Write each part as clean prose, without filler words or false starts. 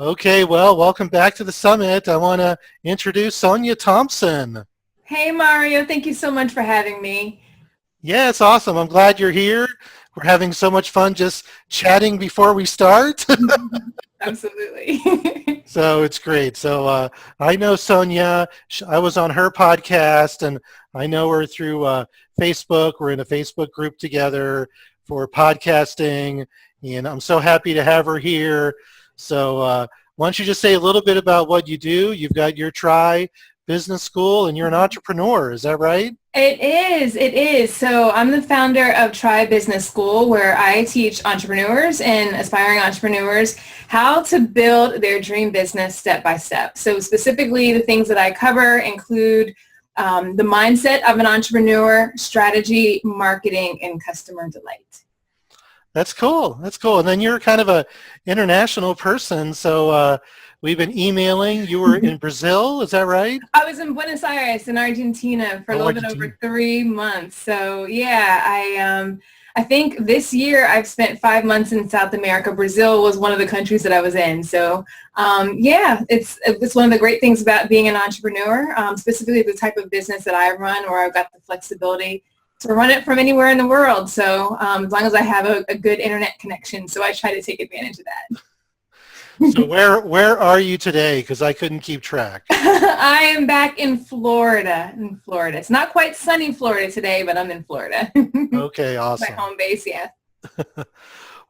Okay, well, welcome back to the summit. I want to introduce Sonia Thompson. Hey Mario, thank you so much for having me. Yeah, it's awesome. I'm glad you're here. We're having so much fun just chatting before we start. Absolutely. So it's great. So I know Sonia. I was on her podcast, and I know her through Facebook. We're in a Facebook group together for podcasting, and I'm so happy to have her here. So why don't you just say a little bit about what you do? You've got your Try Business School, and you're an entrepreneur. Is that right? It is. So I'm the founder of Try Business School, where I teach entrepreneurs and aspiring entrepreneurs how to build their dream business step by step. So specifically, the things that I cover include the mindset of an entrepreneur, strategy, marketing, and customer delight. That's cool. That's cool. And then you're kind of a international person. So we've been emailing. You were in Brazil. Is that right? I was in Buenos Aires in Argentina for a Oh, little bit Argentina. over 3 months. So yeah, I think this year I've spent 5 months in South America. Brazil was one of the countries that I was in. So yeah, it's one of the great things about being an entrepreneur, specifically the type of business that I run, where I've got the flexibility to run it from anywhere in the world. So as long as I have a good internet connection, so I try to take advantage of that. So where are you today? Because I couldn't keep track. I am back in Florida. It's not quite sunny Florida today, but I'm in Florida. Okay, My awesome. home base, yeah.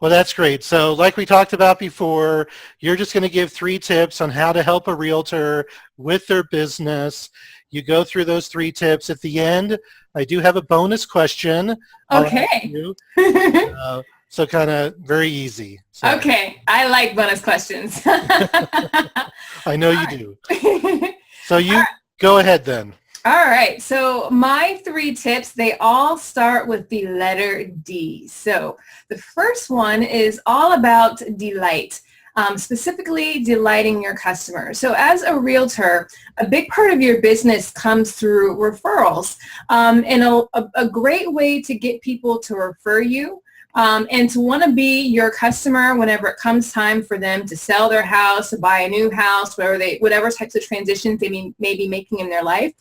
Well, that's great. So like we talked about before, you're just going to give 3 tips on how to help a realtor with their business. You go through those 3 tips. At the end, I do have a bonus question. I'll ask Okay. you. So kind of very easy. So Okay. I like bonus questions. I know you All do. right. So you go ahead then. All right. So my 3 tips, they all start with the letter D. So the first one is all about delight. Specifically delighting your customers. So as a realtor, a big part of your business comes through referrals. And a great way to get people to refer you and to want to be your customer whenever it comes time for them to sell their house, to buy a new house, whatever types of transitions they may be making in their life.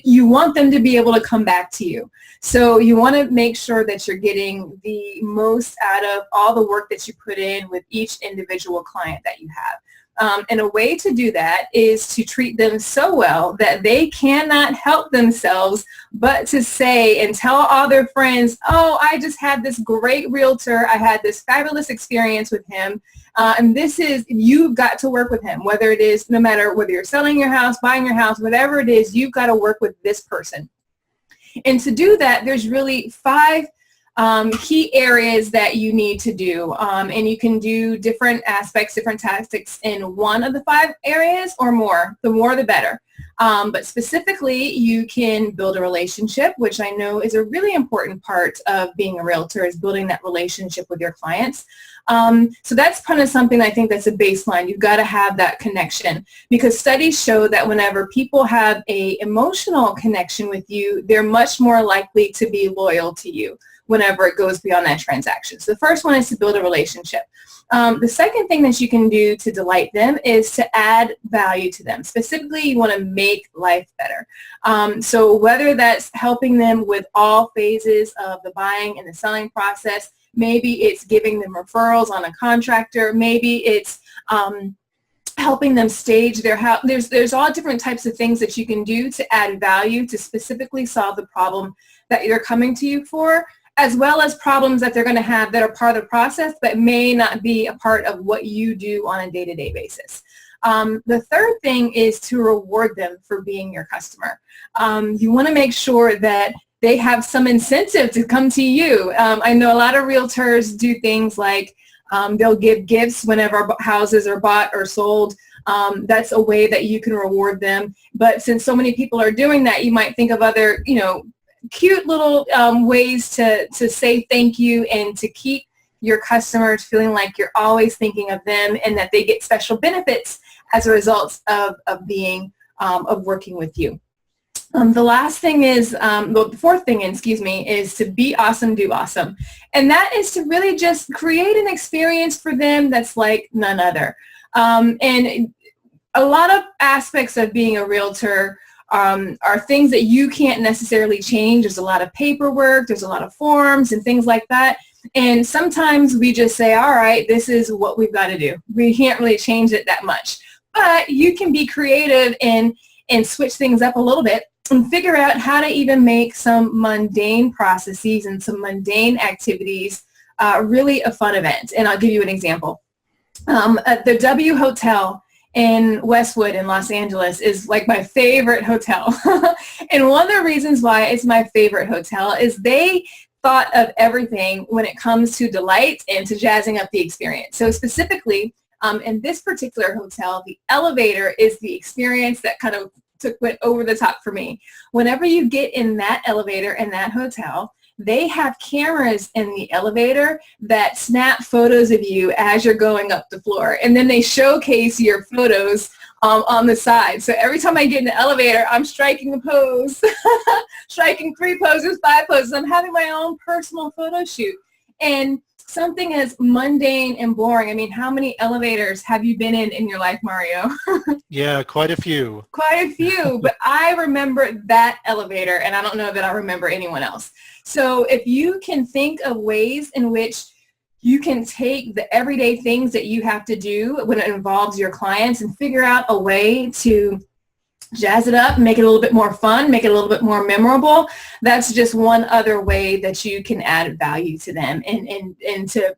You want them to be able to come back to you. So you want to make sure that you're getting the most out of all the work that you put in with each individual client that you have. And a way to do that is to treat them so well that they cannot help themselves but to say and tell all their friends, oh, I just had this great realtor. I had this fabulous experience with him. And you've got to work with him, whether it is, no matter whether you're selling your house, buying your house, whatever it is, you've got to work with this person. And to do that, there's really 5 key areas that you need to do. And you can do different aspects, different tactics in one of the 5 areas or more. The more, the better. But specifically, you can build a relationship, which I know is a really important part of being a realtor, is building that relationship with your clients. So that's kind of something I think that's a baseline. You've got to have that connection, because studies show that whenever people have a emotional connection with you, they're much more likely to be loyal to you whenever it goes beyond that transaction. So the first one is to build a relationship. The second thing that you can do to delight them is to add value to them. Specifically, you want to make life better. So whether that's helping them with all phases of the buying and the selling process, maybe it's giving them referrals on a contractor, maybe it's helping them stage their house. There's all different types of things that you can do to add value to specifically solve the problem that they're coming to you for, as well as problems that they're going to have that are part of the process but may not be a part of what you do on a day-to-day basis. The third thing is to reward them for being your customer. You want to make sure that they have some incentive to come to you. I know a lot of realtors do things like they'll give gifts whenever houses are bought or sold. That's a way that you can reward them. But since so many people are doing that, you might think of other, cute little ways to say thank you and to keep your customers feeling like you're always thinking of them and that they get special benefits as a result of working with you. The last thing is, the fourth thing, is to be awesome, do awesome. And that is to really just create an experience for them that's like none other. And a lot of aspects of being a realtor are things that you can't necessarily change. There's a lot of paperwork, there's a lot of forms and things like that. And sometimes we just say, all right, this is what we've got to do. We can't really change it that much. But you can be creative and switch things up a little bit and figure out how to even make some mundane processes and some mundane activities really a fun event. And I'll give you an example. At the W Hotel in Westwood in Los Angeles is like my favorite hotel. And one of the reasons why it's my favorite hotel is they thought of everything when it comes to delight and to jazzing up the experience. So specifically, in this particular hotel, the elevator is the experience that kind of went over the top for me. Whenever you get in that elevator in that hotel, they have cameras in the elevator that snap photos of you as you're going up the floor. And then they showcase your photos on the side. So every time I get in the elevator, I'm striking a pose, striking 3 poses, 5 poses. I'm having my own personal photo shoot. And something as mundane and boring. I mean, how many elevators have you been in your life, Mario? Yeah, quite a few. Quite a few, but I remember that elevator, and I don't know that I remember anyone else. So if you can think of ways in which you can take the everyday things that you have to do when it involves your clients and figure out a way to jazz it up, make it a little bit more fun, make it a little bit more memorable, that's just one other way that you can add value to them and to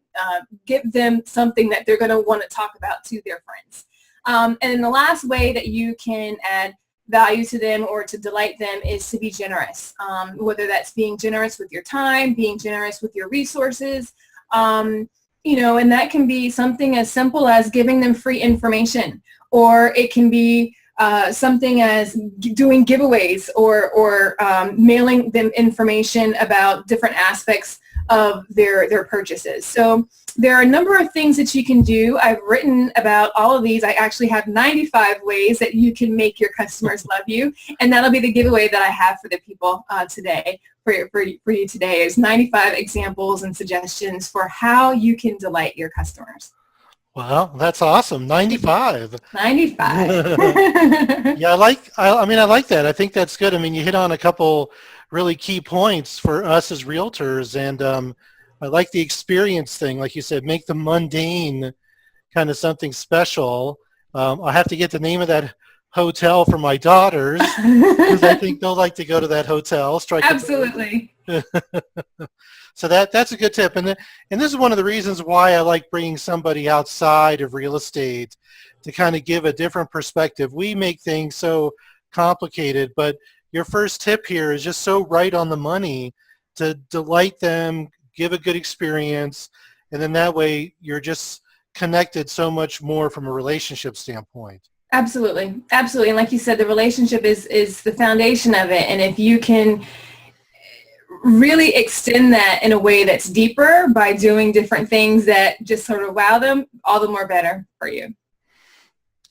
give them something that they're going to want to talk about to their friends. And then the last way that you can add value to them or to delight them is to be generous, whether that's being generous with your time, being generous with your resources, you know, and that can be something as simple as giving them free information, or it can be something as doing giveaways or mailing them information about different aspects of their purchases. So there are a number of things that you can do. I've written about all of these. I actually have 95 ways that you can make your customers love you, and that'll be the giveaway that I have for the people today, for you today, is 95 examples and suggestions for how you can delight your customers. Well, that's awesome. 95. 95. Yeah, I mean, I like that. I think that's good. I mean, you hit on a couple really key points for us as realtors, and I like the experience thing. Like you said, make the mundane kind of something special. I have to get the name of that hotel for my daughters because I think they'll like to go to that hotel. Absolutely. So that's a good tip. And this is one of the reasons why I like bringing somebody outside of real estate to kind of give a different perspective. We make things so complicated, but your first tip here is just so right on the money to delight them, give a good experience, and then that way you're just connected so much more from a relationship standpoint. Absolutely. Absolutely. And like you said, the relationship is the foundation of it. And if you can really extend that in a way that's deeper by doing different things that just sort of wow them, all the more better for you.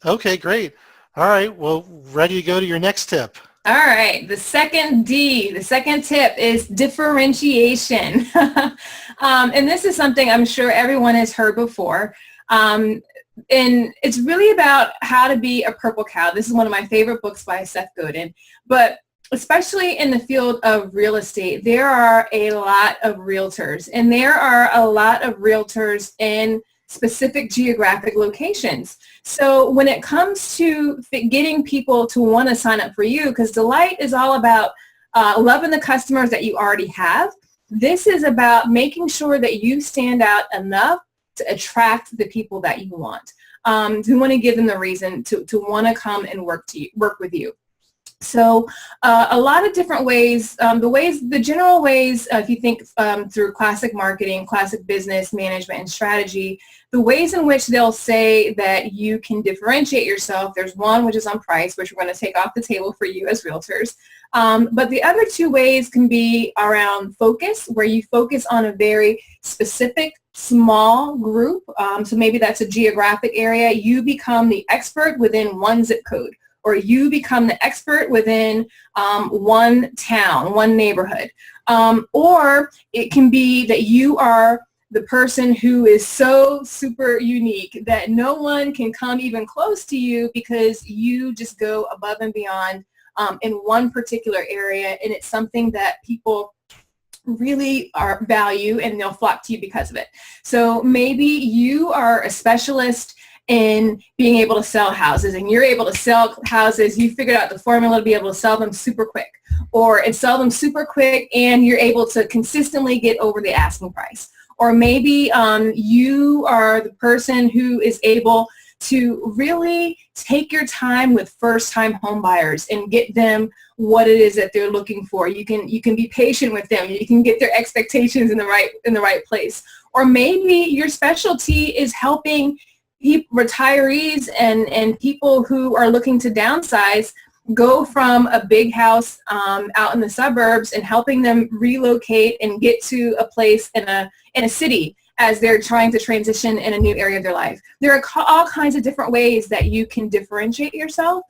Okay, great. All right. Well, ready to go to your next tip. All right. The second D, the second tip is differentiation. And this is something I'm sure everyone has heard before. And it's really about how to be a purple cow. This is one of my favorite books by Seth Godin. But especially in the field of real estate, there are a lot of realtors, and there are a lot of realtors in specific geographic locations. So when it comes to getting people to want to sign up for you, because Delight is all about loving the customers that you already have, this is about making sure that you stand out enough to attract the people that you want. You want to give them the reason to want to come and work with you. So a lot of different ways, the general ways, if you think through classic marketing, classic business management and strategy, the ways in which they'll say that you can differentiate yourself, there's one which is on price, which we're going to take off the table for you as realtors. But the other two ways can be around focus, where you focus on a very specific small group. So maybe that's a geographic area. You become the expert within one zip code, or you become the expert within one town, one neighborhood. Or it can be that you are the person who is so super unique that no one can come even close to you because you just go above and beyond in one particular area, and it's something that people really value, and they'll flock to you because of it. So maybe you are a specialist in being able to sell houses, and you're able to sell houses. You figured out the formula to be able to sell them super quick, and sell them super quick, and you're able to consistently get over the asking price. Or maybe you are the person who is able to really take your time with first-time home buyers and get them what it is that they're looking for. You can be patient with them. You can get their expectations in the right place. Or maybe your specialty is helping retirees and people who are looking to downsize go from a big house out in the suburbs and helping them relocate and get to a place in a city as they're trying to transition in a new area of their life. There are all kinds of different ways that you can differentiate yourself,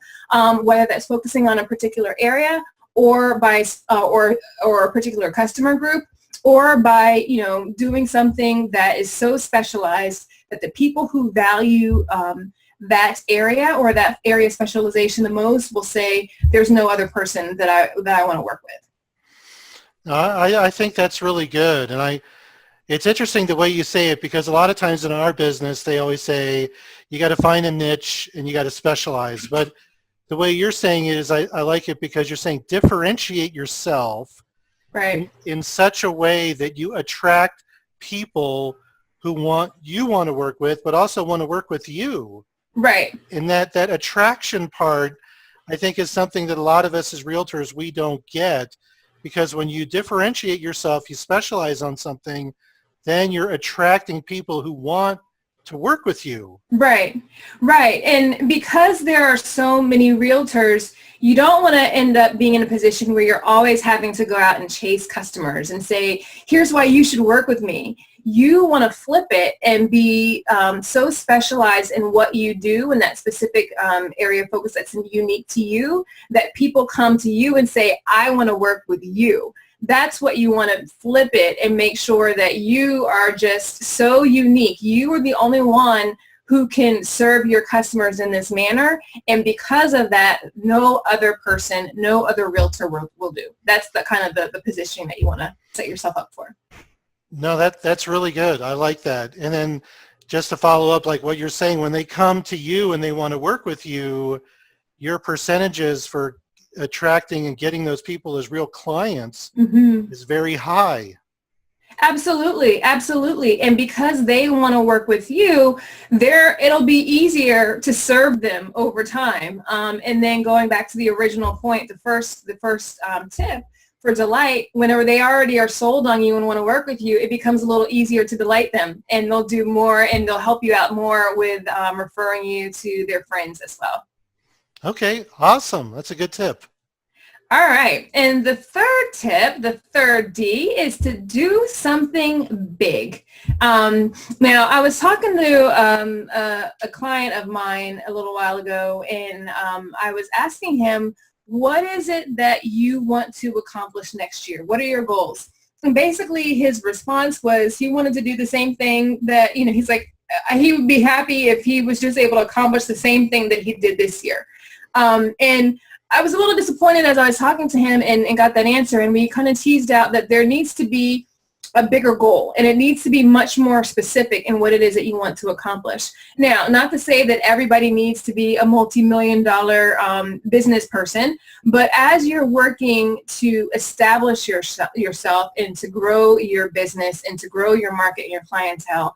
whether that's focusing on a particular area or by or a particular customer group, or by doing something that is so specialized that the people who value that area or that area specialization the most will say, there's no other person that I want to work with. I think that's really good. And it's interesting the way you say it, because a lot of times in our business, they always say, you got to find a niche and you got to specialize. But the way you're saying it is, I like it because you're saying differentiate yourself in such a way that you attract people who you want to work with, but also want to work with you. Right. And that attraction part, I think, is something that a lot of us as realtors, we don't get, because when you differentiate yourself, you specialize on something, then you're attracting people who want to work with you. Right. And because there are so many realtors, you don't want to end up being in a position where you're always having to go out and chase customers and say, here's why you should work with me. You want to flip it and be so specialized in what you do in that specific area of focus that's unique to you, that people come to you and say, I want to work with you. That's what you want to flip it and make sure that you are just so unique. You are the only one who can serve your customers in this manner. And because of that, no other person, no other realtor will do. That's the kind of the positioning that you want to set yourself up for. No, that's really good. I like that. And then just to follow up, like what you're saying, when they come to you and they want to work with you, your percentages for attracting and getting those people as real clients is very high. Absolutely. And because they want to work with you, it'll be easier to serve them over time. And then going back to the original point, the first tip for delight, whenever they already are sold on you and want to work with you, it becomes a little easier to delight them, and they'll do more, and they'll help you out more with referring you to their friends as well. Okay, awesome. That's a good tip. All right. And the third tip, the third D, is to do something big. Now, I was talking to a client of mine a little while ago, and I was asking him, what is it that you want to accomplish next year? What are your goals? And basically his response was he wanted to do the same thing that, he's like, he would be happy if he was just able to accomplish the same thing that he did this year. And I was a little disappointed as I was talking to him and got that answer. And we kind of teased out that there needs to be a bigger goal, and it needs to be much more specific in what it is that you want to accomplish. Now, not to say that everybody needs to be a multi-million-dollar business person, but as you're working to establish yourself and to grow your business and to grow your market and your clientele,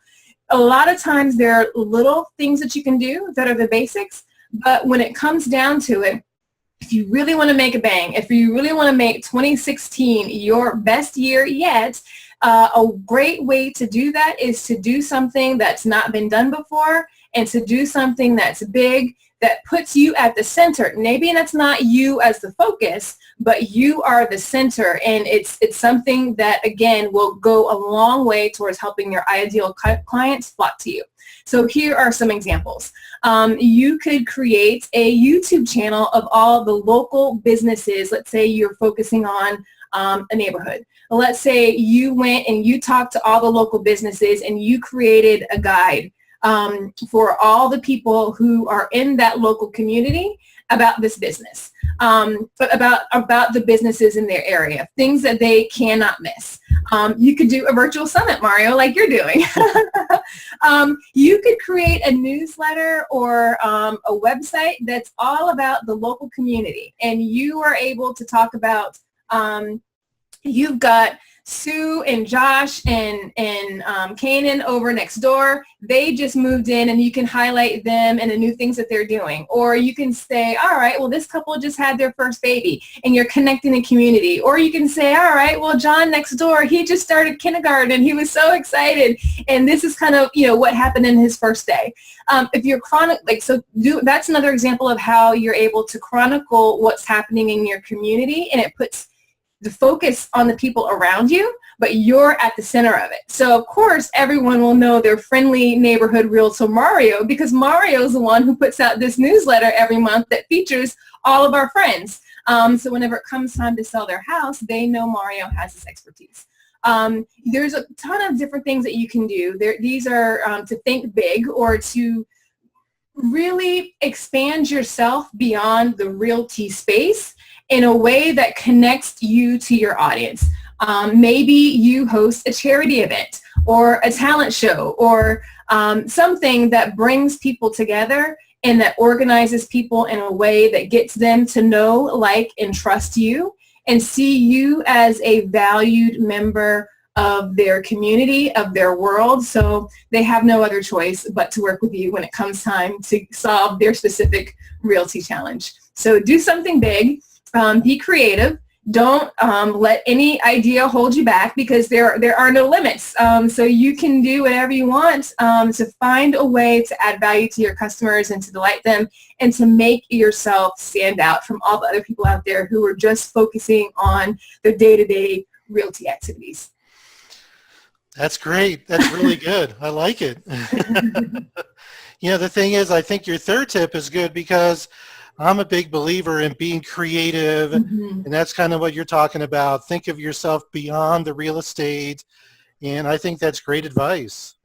a lot of times there are little things that you can do that are the basics, but when it comes down to it, if you really want to make a bang, if you really want to make 2016 your best year yet, a great way to do that is to do something that's not been done before, and to do something that's big, that puts you at the center. Maybe that's not you as the focus, but you are the center, and it's something that, again, will go a long way towards helping your ideal clients flock to you. So here are some examples. You could create a YouTube channel of all the local businesses. Let's say you're focusing on a neighborhood. Let's say you went and you talked to all the local businesses and you created a guide for all the people who are in that local community about this business, but about the businesses in their area, things that they cannot miss. You could do a virtual summit, Mario, like you're doing. You could create a newsletter or a website that's all about the local community, and you are able to talk about, you've got Sue and Josh and Kanan over next door. They just moved in, and you can highlight them and the new things that they're doing. Or you can say, all right, well, this couple just had their first baby, and you're connecting the community. Or you can say, all right, well, John next door, he just started kindergarten, and he was so excited, and this is kind of, what happened in his first day. If you're that's another example of how you're able to chronicle what's happening in your community, and it puts the focus on the people around you, but you're at the center of it. So of course, everyone will know their friendly neighborhood realtor Mario, because Mario is the one who puts out this newsletter every month that features all of our friends. So whenever it comes time to sell their house, they know Mario has this expertise. There's a ton of different things that you can do. These are to think big, or to really expand yourself beyond the realty space in a way that connects you to your audience. Maybe you host a charity event or a talent show, or something that brings people together and that organizes people in a way that gets them to know, like, and trust you, and see you as a valued member of their community, of their world. So they have no other choice but to work with you when it comes time to solve their specific realty challenge. So do something big. Be creative. Don't let any idea hold you back, because there are no limits. So you can do whatever you want to find a way to add value to your customers and to delight them, and to make yourself stand out from all the other people out there who are just focusing on their day-to-day realty activities. That's great. That's really good. I like it. The thing is, I think your third tip is good, because I'm a big believer in being creative, and that's kind of what you're talking about. Think of yourself beyond the real estate, and I think that's great advice.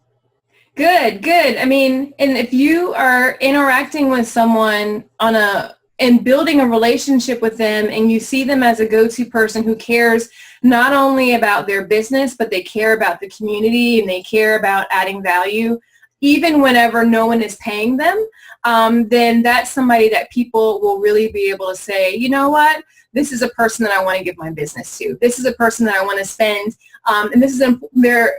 Good. I mean, and if you are interacting with someone and building a relationship with them, and you see them as a go-to person who cares not only about their business, but they care about the community, and they care about adding value, even whenever no one is paying them, then that's somebody that people will really be able to say, you know what, this is a person that I want to give my business to. This is a person that I want to spend, and this is their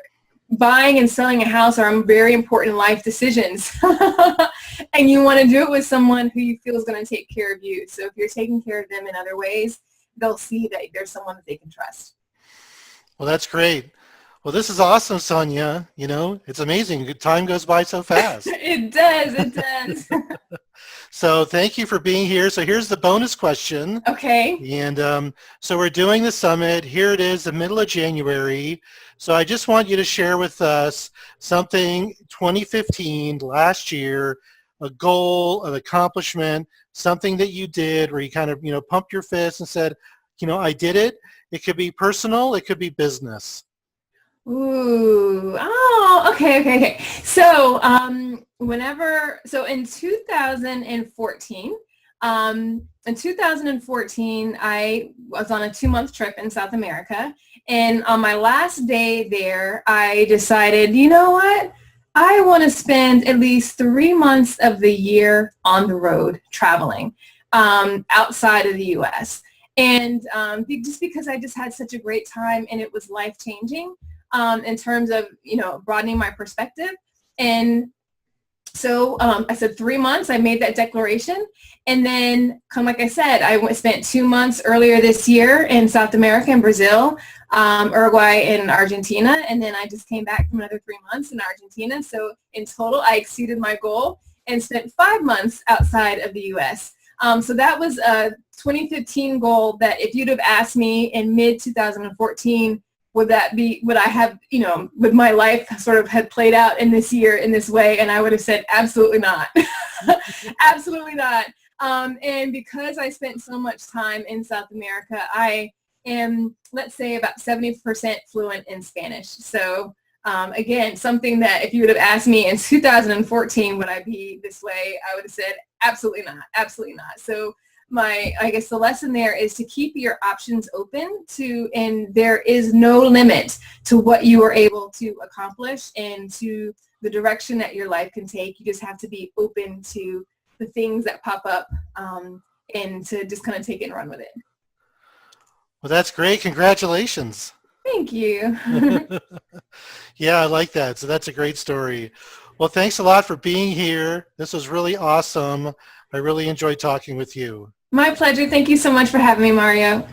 buying and selling a house are very important life decisions. And you want to do it with someone who you feel is going to take care of you. So if you're taking care of them in other ways, they'll see that there's someone that they can trust. Well, that's great. Well, this is awesome, Sonia. It's amazing. Time goes by so fast. It does. So thank you for being here. So here's the bonus question. Okay. And so we're doing the summit. Here it is, the middle of January. So I just want you to share with us something 2015, last year, a goal, an accomplishment, something that you did where you kind of, pumped your fist and said, I did it. It could be personal. It could be business. Ooh, oh, okay. So, in 2014, I was on a 2-month trip in South America, and on my last day there, I decided, you know what? I want to spend at least 3 months of the year on the road traveling, outside of the U.S. And just because I just had such a great time, and it was life-changing. In terms of, broadening my perspective. And so I said 3 months, I made that declaration. And then, like I said, I spent 2 months earlier this year in South America, in Brazil, Uruguay, and Argentina. And then I just came back from another 3 months in Argentina. So in total, I exceeded my goal and spent 5 months outside of the U.S. So that was a 2015 goal that if you'd have asked me in mid-2014, would I have, would my life sort of had played out in this year in this way? And I would have said, absolutely not. Absolutely not. And because I spent so much time in South America, I am, let's say, about 70% fluent in Spanish. So again, something that if you would have asked me in 2014, would I be this way, I would have said, absolutely not, absolutely not. So I guess the lesson there is to keep your options open and there is no limit to what you are able to accomplish and to the direction that your life can take. You just have to be open to the things that pop up and to just kind of take it and run with it. Well, that's great. Congratulations. Thank you. Yeah, I like that. So that's a great story. Well, thanks a lot for being here. This was really awesome. I really enjoyed talking with you. My pleasure. Thank you so much for having me, Mario.